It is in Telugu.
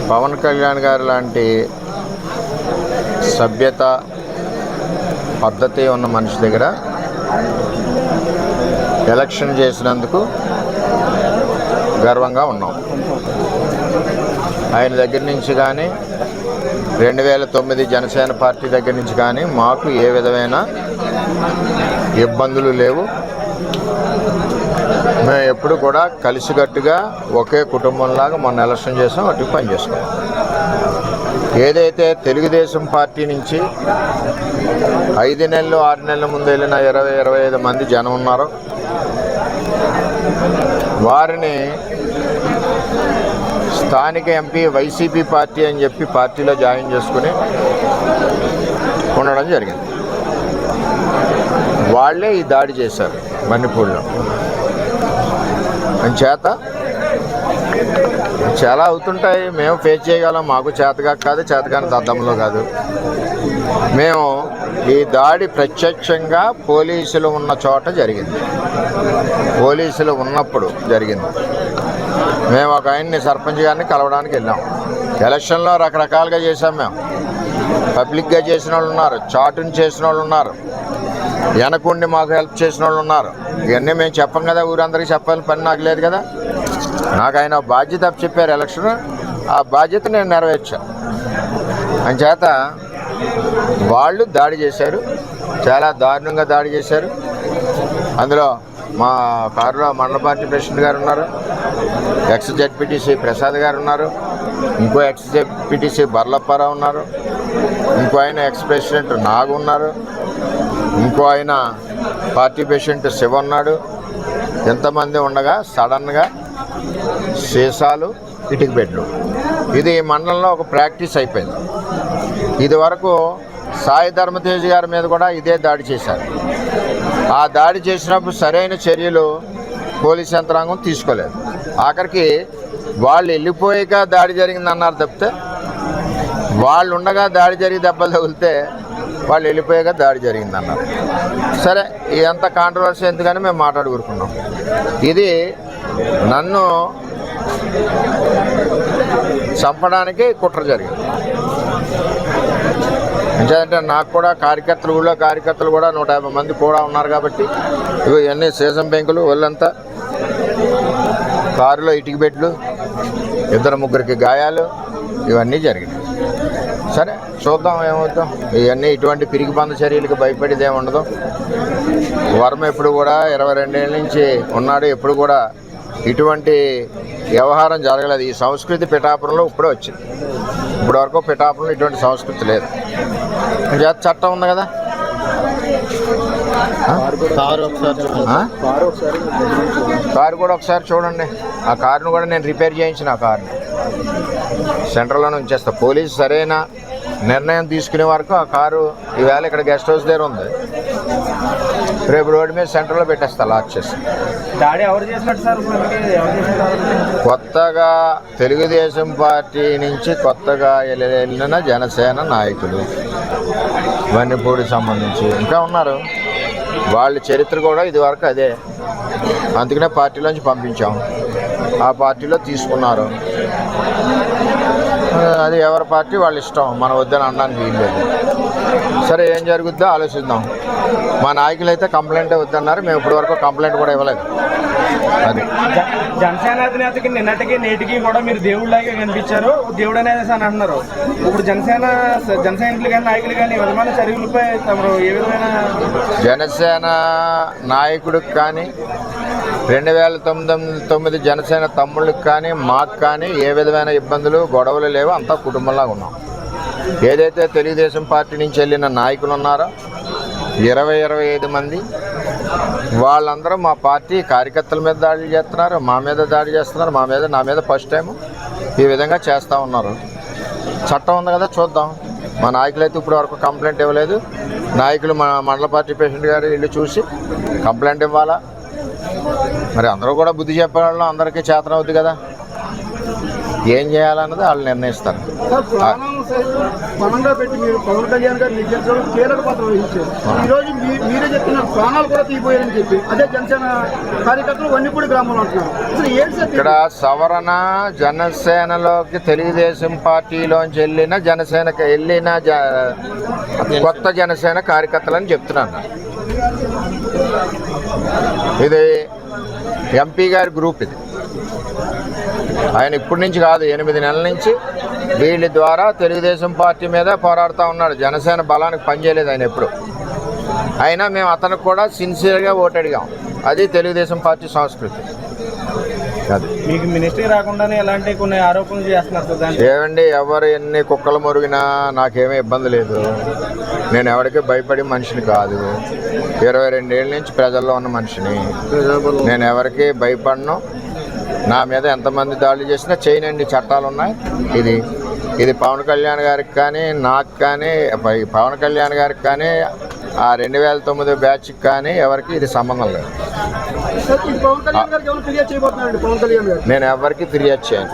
పవన్ కళ్యాణ్ గారు లాంటి సభ్యత పద్ధతి ఉన్న మనిషి దగ్గర ఎలక్షన్ చేసినందుకు గర్వంగా ఉన్నాం. ఆయన దగ్గర నుంచి కానీ 2009 జనసేన పార్టీ దగ్గర నుంచి కానీ మాకు ఏ విధమైన ఇబ్బందులు లేవు. మేము ఎప్పుడు కూడా కలిసికట్టుగా ఒకే కుటుంబంలాగా మొన్న ఎలక్షన్ చేసాం, అటు పని చేసుకున్నాం. ఏదైతే తెలుగుదేశం పార్టీ నుంచి 5 నెలలు 6 నెలల ముందు వెళ్ళిన 20-25 మంది జనం ఉన్నారో వారిని స్థానిక ఎంపీ వైసీపీ పార్టీ అని చెప్పి పార్టీలో జాయిన్ చేసుకుని ఉండడం జరిగింది. వాళ్ళే ఈ దాడి చేశారు మణిపూర్లో. చేత చాలా అవుతుంటాయి, మేము ఫేస్ చేయగలం. మాకు చేతగా కాదు, చేతగాని దద్దంలో కాదు. మేము ఈ దాడి ప్రత్యక్షంగా పోలీసులు ఉన్న చోట జరిగింది, పోలీసులు ఉన్నప్పుడు జరిగింది. మేము ఒక ఆయన్ని సర్పంచ్ గారిని కలవడానికి వెళ్ళాం. ఎలక్షన్లో రకరకాలుగా చేసాం. మేము పబ్లిక్గా చేసిన వాళ్ళు ఉన్నారు, చాటుని చేసిన వాళ్ళు ఉన్నారు, వెనకుండి మాకు హెల్ప్ చేసిన వాళ్ళు ఉన్నారు. ఇవన్నీ మేము చెప్పం కదా, ఊరందరికీ చెప్పాలని పని నాకు లేదు కదా. నాకు ఆయన బాధ్యత చెప్పారు ఎలక్షన్, ఆ బాధ్యత నేను నెరవేర్చాను. అంచేత వాళ్ళు దాడి చేశారు, చాలా దారుణంగా దాడి చేశారు. అందులో మా కారులో మండల పార్టీ ప్రెసిడెంట్ గారు ఉన్నారు, ఎక్స్ జెడ్పీటీసీ ప్రసాద్ గారు ఉన్నారు, ఇంకో ఎక్స్ జెడ్పీటీసీ బర్లప్పారావు ఉన్నారు, ఇంకో ఆయన ఎక్స్ ప్రెసిడెంట్ నాగు ఉన్నారు, ఇంకో ఆయన పార్టీ ప్రెసిడెంట్ శివ ఉన్నాడు. ఎంతమంది ఉండగా సడన్గా సీసాలు, ఇటుక బెడ్లు, ఇది మండలంలో ఒక ప్రాక్టీస్ అయిపోయింది. ఇది వరకు సాయి ధర్మతేజ్ గారి మీద కూడా ఇదే దాడి చేశారు. ఆ దాడి చేసినప్పుడు సరైన చర్యలు పోలీస్ యంత్రాంగం తీసుకోలేదు. ఆఖరికి వాళ్ళు వెళ్ళిపోయాక దాడి జరిగిందన్నారు తప్పితే, వాళ్ళు ఉండగా దాడి జరిగి దెబ్బలు తగిలితే వాళ్ళు వెళ్ళిపోయాక దాడి జరిగిందన్నారు. సరే, ఇదంతా కాంట్రవర్సీ ఎందుకని మేము మాట్లాడుకుంటున్నాం. ఇది నన్ను చంపడానికి కుట్ర జరిగింది. అంటే నాకు కూడా కార్యకర్తలు కూడా 150 మంది కూడా ఉన్నారు కాబట్టి ఇవన్నీ సీసం పెంకులు, ఒళ్ళంతా కారులో ఇటుక బెడ్లు, 2-3 గాయాలు, ఇవన్నీ జరిగినాయి. సరే, చూద్దాం ఏమవుతాం. ఇవన్నీ ఇటువంటి పిరికి బంద చర్యలకు భయపడేది ఏమి ఉండదు. వర్మ ఎప్పుడు కూడా 22 ఏళ్ళ నుంచి ఉన్నాడు, ఎప్పుడు కూడా ఇటువంటి వ్యవహారం జరగలేదు. ఈ సంస్కృతి పిఠాపురంలో ఇప్పుడే వచ్చింది. ఇప్పటివరకు పిఠాపురంలో ఇటువంటి సంస్కృతి లేదు. చట్టం ఉంది కదా. కారు కూడా ఒకసారి చూడండి. ఆ కారును కూడా నేను రిపేర్ చేయించిన. ఆ కారుని సెంటర్లోనే ఉంచేస్తా. పోలీసు సరైన నిర్ణయం తీసుకునే వరకు ఆ కారు ఈవేళ ఇక్కడ గెస్ట్ హౌస్ దగ్గర ఉంది, రేపు రోడ్డు మీద సెంటర్లో పెట్టేస్తా లాక్ చేసి. కొత్తగా తెలుగుదేశం పార్టీ నుంచి కొత్తగా వెళ్ళిన జనసేన నాయకులు వన్నిపూడికి సంబంధించి ఇంకా ఉన్నారు. వాళ్ళ చరిత్ర కూడా ఇది వరకు అదే. అందుకనే పార్టీలోంచి పంపించాం. ఆ పార్టీలో తీసుకున్నారు. అది ఎవరి పార్టీ వాళ్ళ ఇష్టం, మనం వద్దని అనడానికి వీలు లేదు. సరే, ఏం జరుగుద్దో ఆలోచిద్దాం. మా నాయకులు అయితే కంప్లైంటే వద్దన్నారు. మేము ఇప్పటి వరకు కంప్లైంట్ కూడా ఇవ్వలేదు. అది జనసేన అధినేతకి నిన్నటికి నేటికి కూడా మీరు దేవుళ్ళలాగే కనిపించారు, దేవుడు అనేది అని అంటున్నారు. ఇప్పుడు జనసైనికులు కానీ నాయకులు కానీ విధమైన చర్యలపై తమరు ఏ విధమైన జనసేన నాయకుడికి కానీ 2009 జనసేన తమ్ముళ్ళకి కానీ మాకు కానీ ఏ విధమైన ఇబ్బందులు గొడవలు లేవు. అంతా కుటుంబంలాగా ఉన్నాం. ఏదైతే తెలుగుదేశం పార్టీ నుంచి వెళ్ళిన నాయకులు ఉన్నారో 20-25 మంది, వాళ్ళందరూ మా పార్టీ కార్యకర్తల మీద దాడులు చేస్తున్నారు, మా మీద దాడి చేస్తున్నారు. నా మీద ఫస్ట్ టైం ఈ విధంగా చేస్తూ ఉన్నారు. చట్టం ఉంది కదా, చూద్దాం. మా నాయకులు అయితే ఇప్పుడు వరకు కంప్లైంట్ ఇవ్వలేదు. నాయకులు మా మండల పార్టీ ప్రెసిడెంట్ గారు ఇల్లు చూసి కంప్లైంట్ ఇవ్వాలా. మరి అందరూ కూడా బుద్ధి చెప్పే వాళ్ళు అందరికీ చేతనవుద్ది కదా. ఏం చేయాలన్నది వాళ్ళు నిర్ణయిస్తారు. సార్, ప్రాణాలను సైతం పణంగా పెట్టి మీరు పవన్ కళ్యాణ్ గారు నిర్దేశించడం కీలక పాత్ర వహించారు. ఈరోజు మీరే చెప్తున్నారు ప్రాణాలు కూడా తీయబోయారని చెప్పి అదే జనసేన కార్యకర్తలు వన్నిపూడి గ్రామంలో అంటున్నారు. అసలు ఏంటి సార్ ఇక్కడ సవరణ జనసేనలోకి తెలుగుదేశం పార్టీలోంచి వెళ్ళిన కొత్త జనసేన కార్యకర్తలని చెప్తున్నాను. ఇది ఎంపీ గారి గ్రూప్. ఇది ఆయన ఇప్పటి నుంచి కాదు, 8 నెలల నుంచి వీళ్ళ ద్వారా తెలుగుదేశం పార్టీ మీద పోరాడుతూ ఉన్నాడు. జనసేన బలానికి పనిచేయలేదు ఆయన ఎప్పుడు. అయినా మేము అతనికి కూడా సిన్సియర్గా ఓటు అడిగాం. అది తెలుగుదేశం పార్టీ సంస్కృతి. అది మీకు మినిస్ట్రీ రాకుండానే ఎలాంటి కొన్ని ఆరోపణలు చేస్తున్నారు సార్. ఏమండి, ఎవరు ఎన్ని కుక్కలు మురిగినా నాకేమీ ఇబ్బంది లేదు. నేను ఎవరికి భయపడే మనిషిని కాదు. 22 ఏళ్ళ నుంచి ప్రజల్లో ఉన్న మనిషిని. నేను ఎవరికి భయపడను. నా మీద ఎంతమంది దాడులు చేసినా చేయనండి, చట్టాలు ఉన్నాయి. ఇది పవన్ కళ్యాణ్ గారికి కానీ నాకు కానీ, పవన్ కళ్యాణ్ గారికి కానీ, ఆ 2009 బ్యాచ్కి కానీ ఎవరికి ఇది సంబంధం లేదు. పవన్ కళ్యాణ్ గారికి ఫిర్యాదు చేయబోతున్నారండి. పవన్ కళ్యాణ్ గారు నేను ఎవరికి ఫిర్యాదు చేయను.